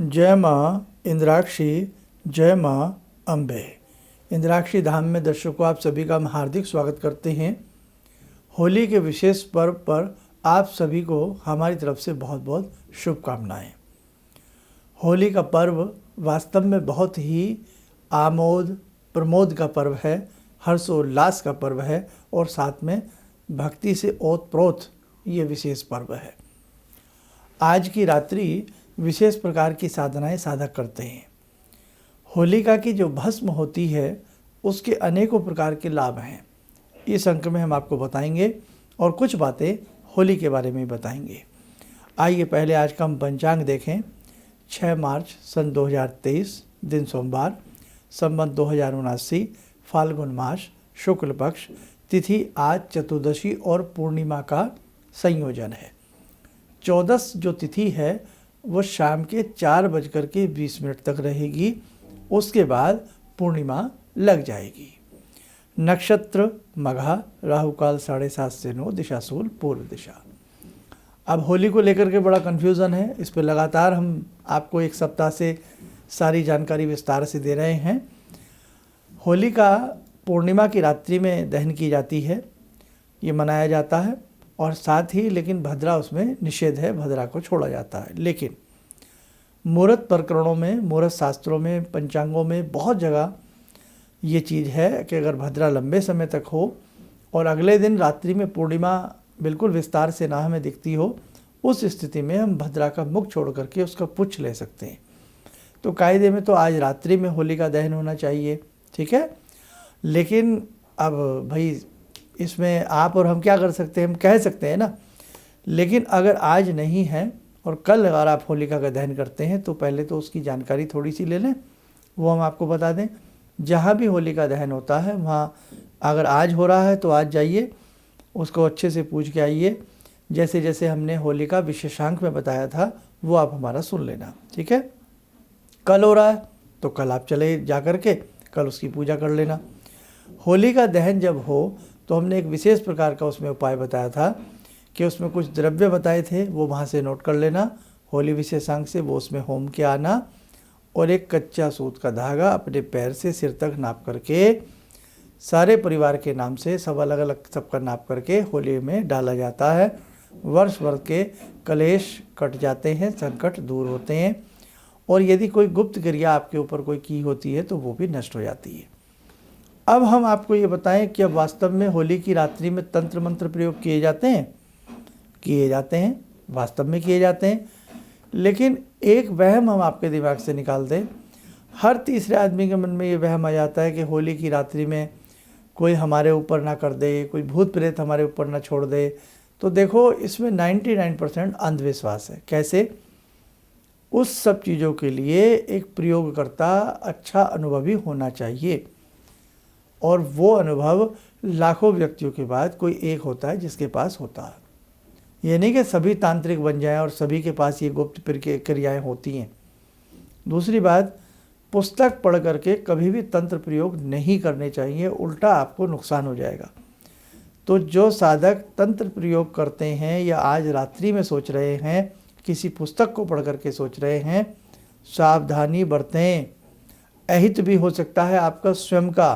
जय माँ इंद्राक्षी, जय माँ अम्बे। इंद्राक्षी धाम में दर्शकों आप सभी का हम हार्दिक स्वागत करते हैं। होली के विशेष पर्व पर आप सभी को हमारी तरफ से बहुत बहुत शुभकामनाएं। होली का पर्व वास्तव में बहुत ही आमोद प्रमोद का पर्व है, हर्षोल्लास का पर्व है और साथ में भक्ति से ओतप्रोत ये विशेष पर्व है। आज की रात्रि विशेष प्रकार की साधनाएं साधक करते हैं। होलिका की जो भस्म होती है उसके अनेकों प्रकार के लाभ हैं। इस अंक में हम आपको बताएंगे और कुछ बातें होली के बारे में बताएंगे। आइए पहले आज का हम पंचांग देखें। 6 मार्च सन 2023 दिन सोमवार, संवत 2079, फाल्गुन मास, शुक्ल पक्ष, तिथि आज चतुर्दशी और पूर्णिमा का संयोजन है। 14 जो तिथि है वो शाम के 4:20 तक रहेगी। उसके बाद पूर्णिमा लग जाएगी। नक्षत्र मघा, राहुकाल 7:30 से 9, दिशाशूल पूर्व दिशा। अब होली को लेकर के बड़ा कन्फ्यूज़न है। इस पर लगातार हम आपको एक सप्ताह से सारी जानकारी विस्तार से दे रहे हैं। होली का पूर्णिमा की रात्रि में दहन की जाती है, ये मनाया जाता है और साथ ही लेकिन भद्रा उसमें निषेध है, भद्रा को छोड़ा जाता है। लेकिन मुहूर्त प्रकरणों में, मुहूर्त शास्त्रों में, पंचांगों में बहुत जगह ये चीज़ है कि अगर भद्रा लंबे समय तक हो और अगले दिन रात्रि में पूर्णिमा बिल्कुल विस्तार से ना हमें दिखती हो, उस स्थिति में हम भद्रा का मुख छोड़ करके उसका पुच्छ ले सकते हैं। तो कायदे में तो आज रात्रि में होली का दहन होना चाहिए, ठीक है। लेकिन अब भाई इसमें आप और हम क्या कर सकते हैं, हम कह सकते हैं ना। लेकिन अगर आज नहीं है और कल अगर आप होलिका का दहन करते हैं तो पहले तो उसकी जानकारी थोड़ी सी ले लें, वो हम आपको बता दें। जहाँ भी होलिका दहन होता है वहाँ अगर आज हो रहा है तो आज जाइए, उसको अच्छे से पूछ के आइए। जैसे जैसे हमने होलिका विशेषांक में बताया था वो आप हमारा सुन लेना, ठीक है। कल हो रहा है तो कल आप चले जा कर के कल उसकी पूजा कर लेना। होलिका दहन जब हो तो हमने एक विशेष प्रकार का उसमें उपाय बताया था कि उसमें कुछ द्रव्य बताए थे, वो वहाँ से नोट कर लेना होली विशेषांक से। वो उसमें होम के आना और एक कच्चा सूत का धागा अपने पैर से सिर तक नाप करके सारे परिवार के नाम से सब अलग अलग सबका नाप करके होली में डाला जाता है। वर्ष भर के कलेश कट जाते हैं, संकट दूर होते हैं और यदि कोई गुप्त क्रिया आपके ऊपर कोई की होती है तो वो भी नष्ट हो जाती है। अब हम आपको ये बताएं कि अब वास्तव में होली की रात्रि में तंत्र मंत्र प्रयोग किए जाते हैं, वास्तव में किए जाते हैं। लेकिन एक वहम हम आपके दिमाग से निकाल दें। हर तीसरे आदमी के मन में ये वहम आ जाता है कि होली की रात्रि में कोई हमारे ऊपर ना कर दे, कोई भूत प्रेत हमारे ऊपर ना छोड़ दे। तो देखो इसमें 99% अंधविश्वास है। कैसे? उस सब चीज़ों के लिए एक प्रयोगकर्ता अच्छा अनुभवी होना चाहिए और वो अनुभव लाखों व्यक्तियों के बाद कोई एक होता है जिसके पास होता है। ये नहीं कि सभी तांत्रिक बन जाएं और सभी के पास ये गुप्त क्रियाएँ होती हैं। दूसरी बात, पुस्तक पढ़ करके कभी भी तंत्र प्रयोग नहीं करने चाहिए, उल्टा आपको नुकसान हो जाएगा। तो जो साधक तंत्र प्रयोग करते हैं या आज रात्रि में सोच रहे हैं, किसी पुस्तक को पढ़ करके सोच रहे हैं, सावधानी बरतें। अहित भी हो सकता है आपका स्वयं का।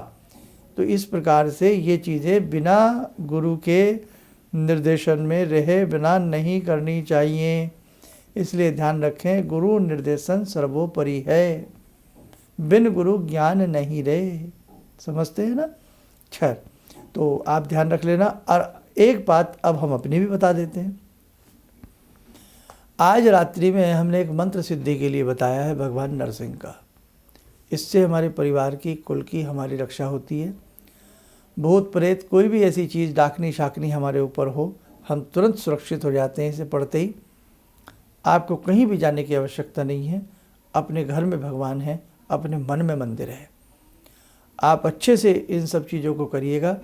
तो इस प्रकार से ये चीज़ें बिना गुरु के निर्देशन में रहे बिना नहीं करनी चाहिए। इसलिए ध्यान रखें, गुरु निर्देशन सर्वोपरि है, बिन गुरु ज्ञान नहीं रहे। समझते हैं ना? खैर, तो आप ध्यान रख लेना। और एक बात अब हम अपनी भी बता देते हैं। आज रात्रि में हमने एक मंत्र सिद्धि के लिए बताया है भगवान नरसिंह का। इससे हमारे परिवार की, कुल की हमारी रक्षा होती है। भूत प्रेत कोई भी ऐसी चीज़ डाकनी शाकनी हमारे ऊपर हो, हम तुरंत सुरक्षित हो जाते हैं इसे पढ़ते ही। आपको कहीं भी जाने की आवश्यकता नहीं है। अपने घर में भगवान है, अपने मन में मंदिर है। आप अच्छे से इन सब चीज़ों को करिएगा।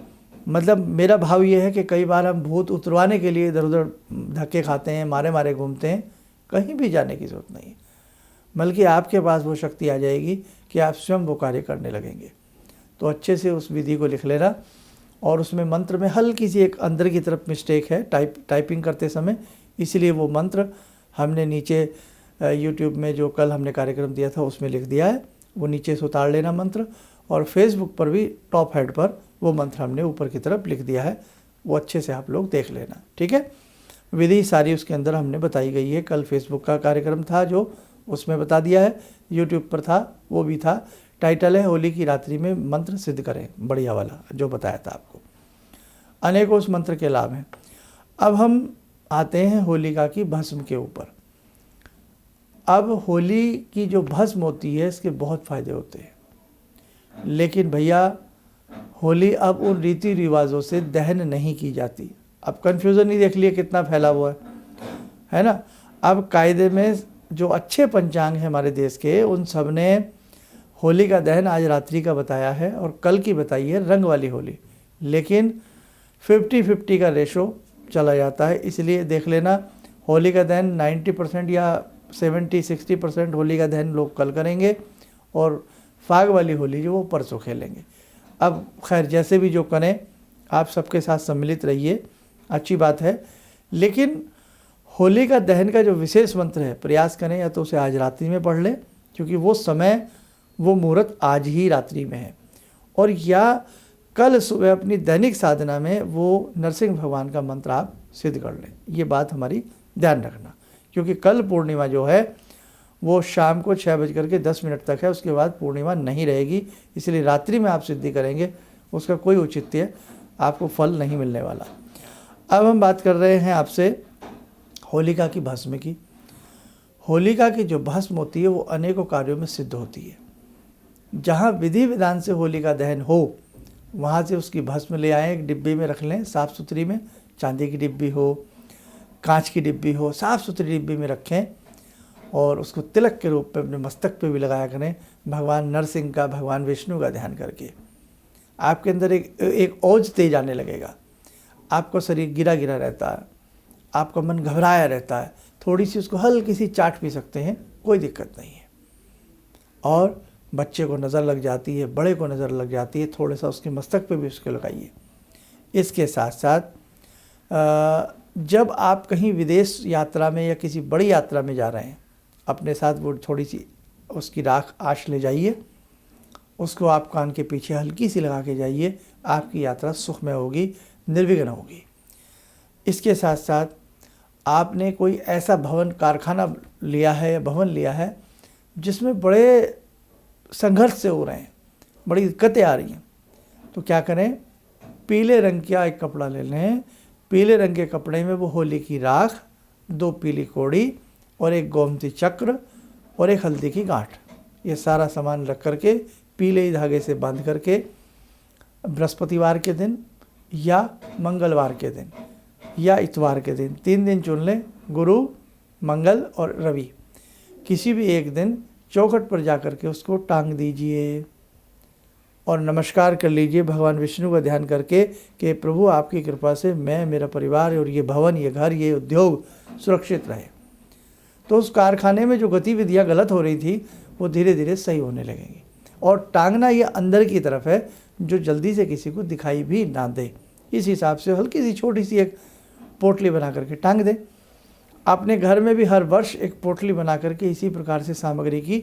मतलब मेरा भाव ये है कि कई बार हम भूत उतरवाने के लिए इधर उधर धक्के खाते हैं, मारे घूमते हैं। कहीं भी जाने की ज़रूरत नहीं है, बल्कि आपके पास वो शक्ति आ जाएगी कि आप स्वयं वो कार्य करने लगेंगे। तो अच्छे से उस विधि को लिख लेना। और उसमें मंत्र में हल्की सी एक अंदर की तरफ मिस्टेक है टाइपिंग करते समय, इसलिए वो मंत्र हमने नीचे यूट्यूब में जो कल हमने कार्यक्रम दिया था उसमें लिख दिया है, वो नीचे से उतार लेना मंत्र। और फेसबुक पर भी टॉप हेड पर वो मंत्र हमने ऊपर की तरफ लिख दिया है, वो अच्छे से आप लोग देख लेना, ठीक है। विधि सारी उसके अंदर हमने बताई गई है। कल फेसबुक का कार्यक्रम था जो उसमें बता दिया है, यूट्यूब पर था वो भी था। टाइटल है होली की रात्रि में मंत्र सिद्ध करें, बढ़िया वाला जो बताया था आपको। अनेकों उस मंत्र के लाभ हैं। अब हम आते हैं होलिका की भस्म के ऊपर। अब होली की जो भस्म होती है इसके बहुत फायदे होते हैं, लेकिन भैया होली अब उन रीति रिवाजों से दहन नहीं की जाती। अब कन्फ्यूज़न ही देख लिए कितना फैला हुआ है ना। अब कायदे में जो अच्छे पंचांग हैं हमारे देश के, उन सब ने होली का दहन आज रात्रि का बताया है और कल की बताई है रंग वाली होली, लेकिन 50-50 का रेशो चला जाता है। इसलिए देख लेना, होली का दहन 90% या 70-60% होली का दहन लोग कल करेंगे और फाग वाली होली जो वो परसों खेलेंगे। अब खैर जैसे भी जो करें, आप सबके साथ सम्मिलित रहिए, अच्छी बात है। लेकिन होली का दहन का जो विशेष मंत्र है, प्रयास करें या तो उसे आज रात्रि में पढ़ लें, क्योंकि वो समय, वो मुहूर्त आज ही रात्रि में है, और या कल सुबह अपनी दैनिक साधना में वो नरसिंह भगवान का मंत्र आप सिद्ध कर लें। ये बात हमारी ध्यान रखना, क्योंकि कल पूर्णिमा जो है वो शाम को 6:10 तक है, उसके बाद पूर्णिमा नहीं रहेगी। इसलिए रात्रि में आप सिद्धि करेंगे, उसका कोई औचित्य आपको फल नहीं मिलने वाला। अब हम बात कर रहे हैं आपसे होलिका की भस्म की। होलिका की जो भस्म होती है वो अनेकों कार्यों में सिद्ध होती है। जहाँ विधि विधान से होलिका दहन हो, वहाँ से उसकी भस्म ले आएँ, एक डिब्बी में रख लें, साफ़ सुथरी में, चांदी की डिब्बी हो, कांच की डिब्बी हो, साफ़ सुथरी डिब्बी में रखें और उसको तिलक के रूप में अपने मस्तक पे भी लगाया करें, भगवान नरसिंह का, भगवान विष्णु का ध्यान करके। आपके अंदर एक ओज तेज आने लगेगा, आपका शरीर गिरा गिरा रहता है, आपका मन घबराया रहता है, थोड़ी सी उसको हल्की सी चाट पी सकते हैं, कोई दिक्कत नहीं है। और बच्चे को नज़र लग जाती है, बड़े को नज़र लग जाती है, थोड़ा सा उसके मस्तक पे भी उसको लगाइए। इसके साथ साथ जब आप कहीं विदेश यात्रा में या किसी बड़ी यात्रा में जा रहे हैं, अपने साथ वो थोड़ी सी उसकी राख आश ले जाइए, उसको आप कान के पीछे हल्की सी लगा के जाइए, आपकी यात्रा सुखमय होगी, निर्विघ्न होगी। इसके साथ साथ आपने कोई ऐसा भवन, कारखाना लिया है या भवन लिया है जिसमें बड़े संघर्ष से हो रहे हैं, बड़ी दिक्कतें आ रही हैं, तो क्या करें, पीले रंग का एक कपड़ा ले लें, पीले रंग के कपड़े में वो होली की राख, 2 पीली कोड़ी और एक गोमती चक्र और एक हल्दी की गांठ, ये सारा सामान रख करके पीले ही धागे से बांध करके बृहस्पतिवार के दिन या मंगलवार के दिन या इतवार के दिन, 3 दिन चुन लें, गुरु, मंगल और रवि, किसी भी एक दिन चौखट पर जा कर के उसको टांग दीजिए और नमस्कार कर लीजिए भगवान विष्णु का ध्यान करके कि प्रभु आपकी कृपा से मैं, मेरा परिवार और ये भवन, ये घर, ये उद्योग सुरक्षित रहे। तो उस कारखाने में जो गतिविधियां गलत हो रही थी वो धीरे धीरे सही होने लगेंगी। और टांगना ये अंदर की तरफ है, जो जल्दी से किसी को दिखाई भी ना दे। इस हिसाब से हल्की सी छोटी सी एक पोटली बना करके टांग दें। अपने घर में भी हर वर्ष एक पोटली बना करके इसी प्रकार से सामग्री की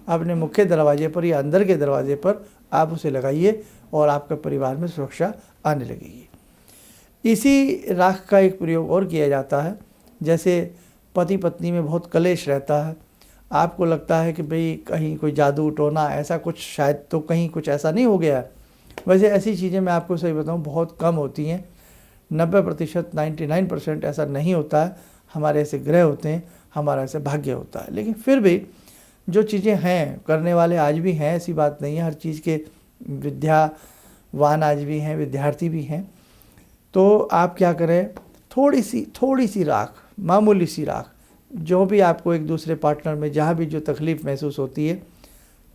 अपने मुख्य दरवाजे पर या अंदर के दरवाजे पर आप उसे लगाइए और आपके परिवार में सुरक्षा आने लगेगी। इसी राख का एक प्रयोग और किया जाता है, जैसे पति पत्नी में बहुत कलेश रहता है, आपको लगता है कि भाई कहीं कोई जादू टोना ऐसा कुछ, शायद तो कहीं कुछ ऐसा नहीं हो गया है। वैसे ऐसी चीज़ें मैं आपको सही बताऊं बहुत कम होती हैं, 90%, 99% ऐसा नहीं होता है। हमारे ऐसे ग्रह होते हैं, हमारा ऐसे भाग्य होता है। लेकिन फिर भी जो चीज़ें हैं, करने वाले आज भी हैं, ऐसी बात नहीं है। हर चीज़ के विद्यावान आज भी हैं, विद्यार्थी भी हैं। तो आप क्या करें, थोड़ी सी राख, मामूली सी राख, जो भी आपको एक दूसरे पार्टनर में जहाँ भी जो तकलीफ़ महसूस होती है,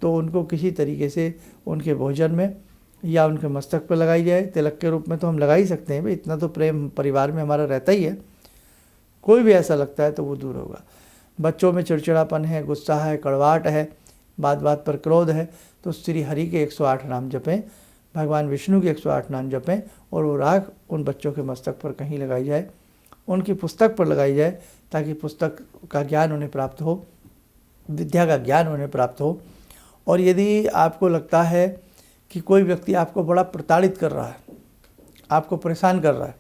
तो उनको किसी तरीके से उनके भोजन में या उनके मस्तक पर लगाई जाए। तिलक के रूप में तो हम लगा ही सकते हैं भाई, इतना तो प्रेम परिवार में हमारा रहता ही है। कोई भी ऐसा लगता है तो वो दूर होगा। बच्चों में चिड़चिड़ापन है, गुस्सा है, कड़वाहट है, बात बात पर क्रोध है, तो श्री हरि के 108 नाम जपें, भगवान विष्णु के 108 नाम जपें और वो राख उन बच्चों के मस्तक पर कहीं लगाई जाए, उनकी पुस्तक पर लगाई जाए, ताकि पुस्तक का ज्ञान उन्हें प्राप्त हो विद्या का ज्ञान उन्हें प्राप्त हो। और यदि आपको लगता है कि कोई व्यक्ति आपको बड़ा प्रताड़ित कर रहा है, आपको परेशान कर रहा है,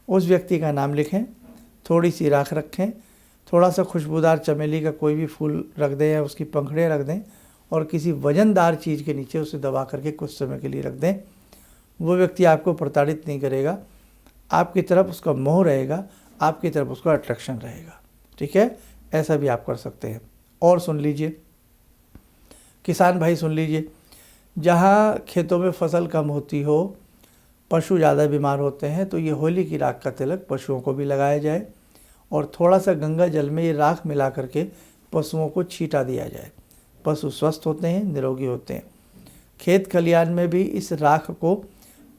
उस व्यक्ति का नाम लिखें, थोड़ी सी राख रखें, थोड़ा सा खुशबूदार चमेली का कोई भी फूल रख दें या उसकी पंखुड़ियाँ रख दें और किसी वजनदार चीज़ के नीचे उसे दबा करके कुछ समय के लिए रख दें। वो व्यक्ति आपको प्रताड़ित नहीं करेगा, आपकी तरफ उसका मोह रहेगा, आपकी तरफ उसका अट्रैक्शन रहेगा। ठीक है, ऐसा भी आप कर सकते हैं। और सुन लीजिए किसान भाई, सुन लीजिए, जहाँ खेतों में फसल कम होती हो, पशु ज़्यादा बीमार होते हैं, तो ये होली की राख का तिलक पशुओं को भी लगाया जाए और थोड़ा सा गंगा जल में ये राख मिला करके पशुओं को छींटा दिया जाए। पशु स्वस्थ होते हैं, निरोगी होते हैं। खेत खलिहान में भी इस राख को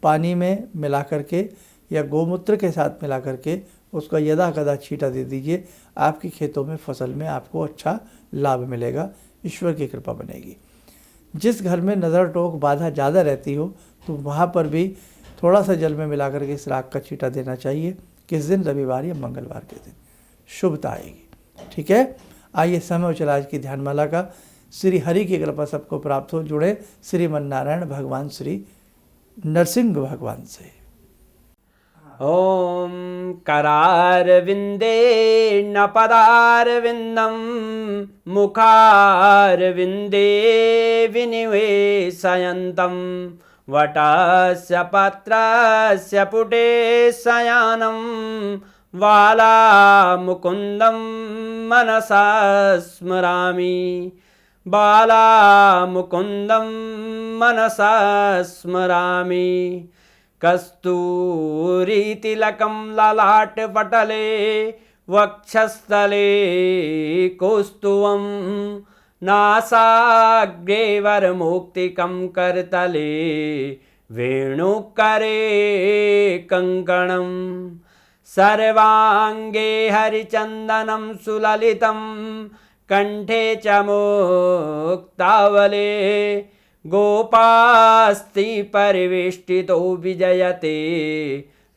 पानी में मिला करके या गोमूत्र के साथ मिला करके उसका यदा कदा छींटा दे दीजिए। आपकी खेतों में फसल में आपको अच्छा लाभ मिलेगा, ईश्वर की कृपा बनेगी। जिस घर में नज़र टोक बाधा ज़्यादा रहती हो तो वहाँ पर भी थोड़ा सा जल में मिला करके इस राख का छींटा देना चाहिए। किस दिन? रविवार या मंगलवार के दिन शुभता आएगी। ठीक है, आइए समय हो चला आज की ध्यानमाला का। श्री हरि की कृपा सबको प्राप्त हो। जुड़े श्रीमन्नारायण भगवान श्री नरसिंह भगवान से। ॐ करारविन्दे न पदारविन्दं मुखारविन्दे विनिवेशयन्तं वटस्य पत्रस्य पुटे शयानं बालामुकुन्दं मनसा स्मरामि, बालामुकुन्दं मनसा स्मरामि। कस्तूरीतिलकं ललाटपटले वक्षस्थले कौस्तुभं नासाग्रे वरमौक्तिकं करतले वेणुकरे कङ्कणं सर्वाङ्गे हरिचन्दनं सुललितं कण्ठे च मुक्तावले गोपास्ति परिवेष्टितो विजयते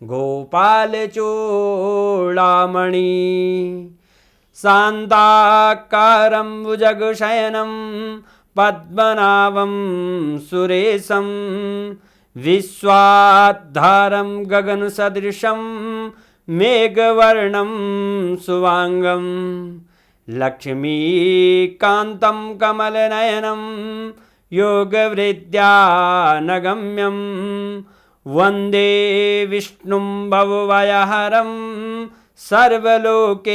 गोपालचूडामणि शान्ताकारं भुजगशयनं पद्मनाभं सुरेशं विश्वाधारं गगनसदृशं मेघवर्णं शुभांगं लक्ष्मीकान्तं कमलनयनं योगवृद्ध्यानगम्यं वन्दे विष्णुं भवभयहरं सर्वलोकैकनाथं।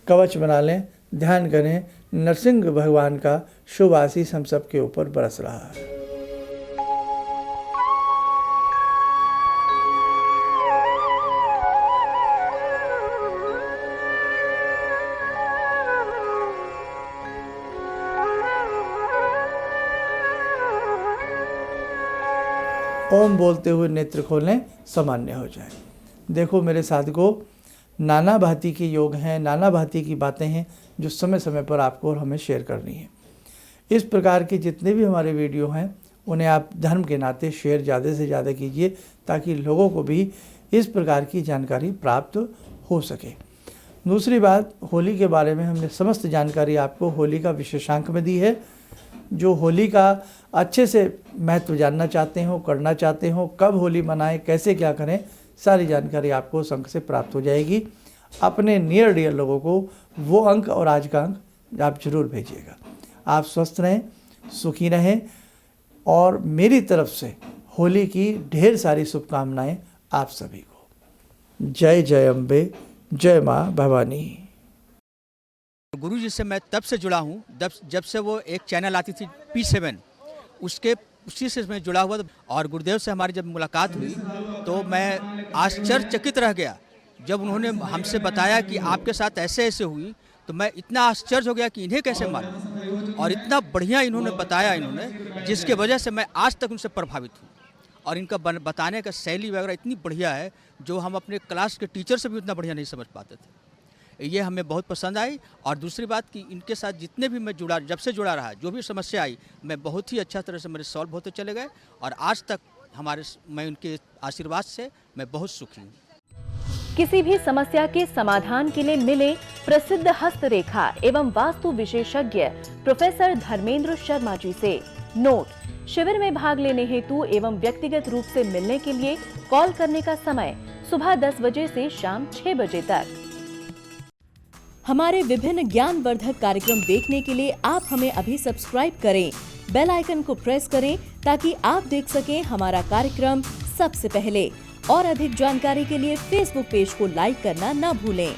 कवच बना लें, ध्यान करें, नरसिंह भगवान का शुभ आशीष हम सबके ऊपर बरस रहा है। ओम बोलते हुए नेत्र खोलें, सामान्य हो जाए। देखो मेरे साथियों, नाना भांति के योग हैं, नाना भांति की बातें हैं जो समय समय पर आपको और हमें शेयर करनी है। इस प्रकार के जितने भी हमारे वीडियो हैं उन्हें आप धर्म के नाते शेयर ज़्यादा से ज़्यादा कीजिए ताकि लोगों को भी इस प्रकार की जानकारी प्राप्त हो सके। दूसरी बात, होली के बारे में हमने समस्त जानकारी आपको होली का विशेषांक में दी है। जो होली का अच्छे से महत्व जानना चाहते हो, करना चाहते हो, कब होली मनाएं, कैसे क्या करें, सारी जानकारी आपको उस अंक से प्राप्त हो जाएगी। अपने नियर डियर लोगों को वो अंक और आज का अंक आप जरूर भेजिएगा। आप स्वस्थ रहें, सुखी रहें और मेरी तरफ से होली की ढेर सारी शुभकामनाएं आप सभी को। जय जय अम्बे, जय माँ भवानी। गुरु जी से मैं तब से जुड़ा हूँ जब से वो एक चैनल आती थी P7, उसी से मैं जुड़ा हुआ था। और गुरुदेव से हमारी जब मुलाकात हुई तो मैं आश्चर्यचकित रह गया जब उन्होंने हमसे बताया कि आपके साथ ऐसे ऐसे हुई। तो मैं इतना आश्चर्य हो गया कि इन्हें कैसे मालूम, और इतना बढ़िया इन्होंने बताया जिसके वजह से मैं आज तक उनसे प्रभावित हूँ। और इनका बताने का शैली वगैरह इतनी बढ़िया है जो हम अपने क्लास के टीचर से भी उतना बढ़िया नहीं समझ पाते थे। ये हमें बहुत पसंद आई। और दूसरी बात कि इनके साथ जितने भी मैं जुड़ा, जब से जुड़ा रहा, जो भी समस्या आई, मैं बहुत ही अच्छा तरह से मेरे सॉल्व होते चले गए। और आज तक मैं उनके आशीर्वाद से मैं बहुत सुखी हूँ। किसी भी समस्या के समाधान के लिए मिले प्रसिद्ध हस्तरेखा एवं वास्तु विशेषज्ञ प्रोफेसर धर्मेंद्र शर्मा जी से। नोट: शिविर में भाग लेने हेतु एवं व्यक्तिगत रूप से मिलने के लिए कॉल करने का समय सुबह 10 बजे से शाम 6 बजे तक। हमारे विभिन्न ज्ञानवर्धक कार्यक्रम देखने के लिए आप हमें अभी सब्सक्राइब करें, बेल आइकन को प्रेस करें ताकि आप देख सकें हमारा कार्यक्रम सबसे पहले। और अधिक जानकारी के लिए फेसबुक पेज को लाइक करना न भूलें।